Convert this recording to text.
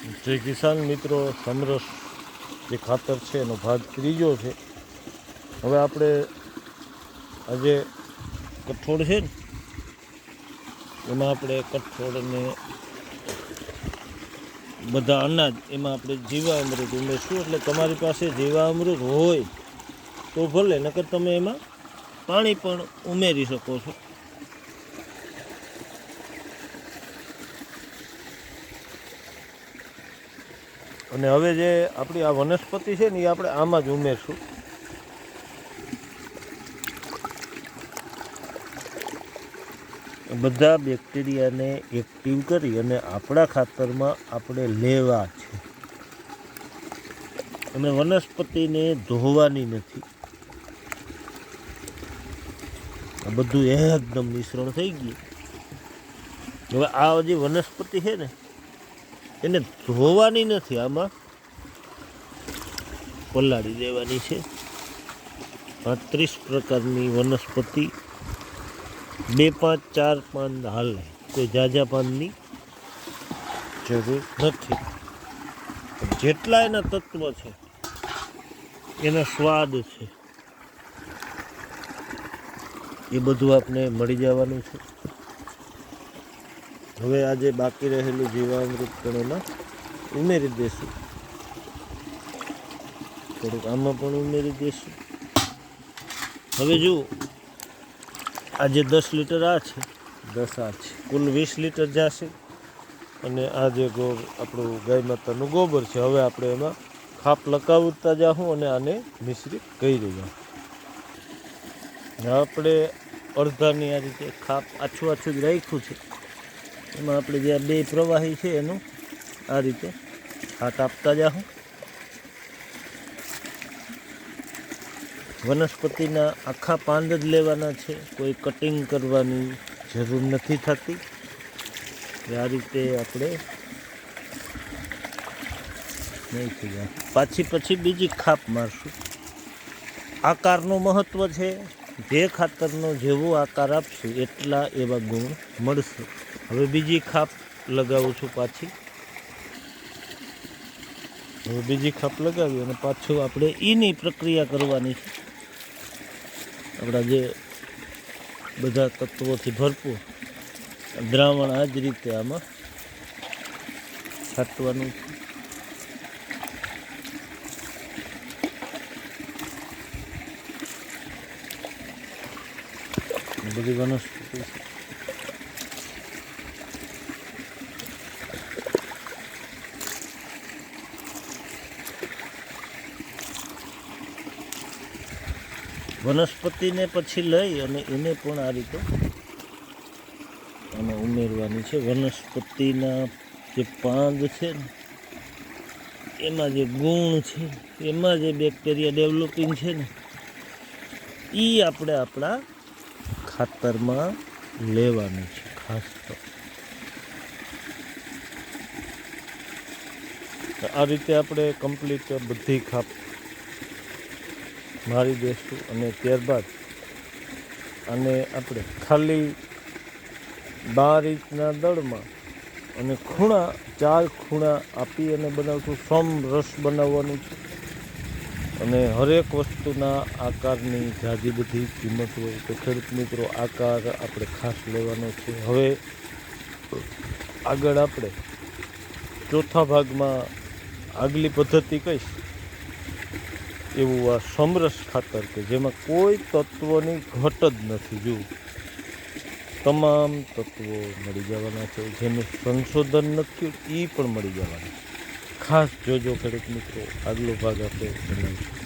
જે કિસાન મિત્રો સમરસ જે ખાતર છે એનો ભાગ ત્રીજો છે. હવે આપણે આજે કઠોળ છે ને એમાં આપણે કઠોળને બધા અનાજ એમાં આપણે જીવામૃત ઉમેરશું. એટલે તમારી પાસે જીવામૃત હોય તો ભલે, નકર તમે એમાં પાણી પણ ઉમેરી શકો છો. અને હવે જે આપણી આ વનસ્પતિ છે ને એ આપણે આમાં જ ઉમેરશું. બધા બેક્ટેરિયાને એક્ટિવ કરી અને આપણા ખાતરમાં આપણે લેવા છે. અને વનસ્પતિને ધોવાની નથી. આ બધું એકદમ મિશ્રણ થઈ ગયું. હવે આ જે વનસ્પતિ છે ને એને ધોવાની નથી, આમાં પલાળી દેવાની છે. 35 પ્રકારની વનસ્પતિ 2, 5, 4 પાન હાલે, કોઈ ઝાઝા પાનની જરૂર નથી. જેટલા એના તત્વ છે, એના સ્વાદ છે, એ બધું આપણે મળી જવાનું છે. હવે આજે બાકી રહેલું જીવામૃત પણ એમાં ઉમેરી દઈશું. થોડુંક આમાં પણ ઉમેરી દઈશું. હવે જો આજે 10 લીટર આ છે, 10 આ છે, કુલ 20 લીટર જશે. અને આ જે આપણું ગાય માતાનું ગોબર છે, હવે આપણે એમાં ખાપ લગાવતા જાઉં અને આને મિશ્રિત કરી દઈએ. આપણે અડધાની આ રીતે ખાપ આછું આછું જ રાખ્યું છે. એમાં આપણે જે 2 પ્રવાહી છે એનું આ રીતે હાથ આપતા જાઉં. વનસ્પતિના આખા પાન જ લેવાના છે, કોઈ કટિંગ કરવાની જરૂર નથી થતી. આ રીતે આપણે નહીં થઈ જાય. પછી બીજી ખાપ મારશું. આકારનું મહત્ત્વ છે. જે ખાતરનો જેવો આકાર આપશું એટલા એવા ગુણ મળશે. હવે બીજી ખાપ લગાવું છું પાછી. હવે બીજી ખાપ લગાવી અને પાછું આપણે એની પ્રક્રિયા કરવાની છે. આપણા જે બધા તત્વોથી ભરપૂર દ્રાવણ આ જ રીતે આમાં છાંટવાનું છે. બધી વનસ્પતિ છે. વનસ્પતિને પછી લઈ અને એને પણ આ રીતે આમાં ઉમેરવાની છે. વનસ્પતિના જે પાંદ છે ને એમાં જે ગુણ છે, એમાં જે બેક્ટેરિયા ડેવલપિંગ છે ને એ આપણે આપણા ખાતરમાં લેવાનું છે ખાસ તો. આ રીતે આપણે કમ્પ્લીટ બધી ખાપ મારી દઈશું. અને ત્યારબાદ આને આપણે ખાલી 12 ઇંચના દળમાં અને ખૂણા 4 ખૂણા આપી અને બનાવશું. સમરસ બનાવવાનું છે. અને હરેક વસ્તુના આકારની ઝાઝી બધી કિંમત હોય તો ખેડૂત મિત્રો આકાર આપણે ખાસ લેવાનો છે. હવે આગળ આપણે ચોથા ભાગમાં આગલી પદ્ધતિ કહીશ એવું આ સમરસ ખાતર કે જેમાં કોઈ તત્વની ઘટ જ નથી. જુઓ, તમામ તત્વો મળી જવાના છે. જેનું સંશોધન નથી એ પણ મળી જવાના. ખાસ જોજો ખેડૂત મિત્રો, આગલો ભાગ આપણે બનાવીશું.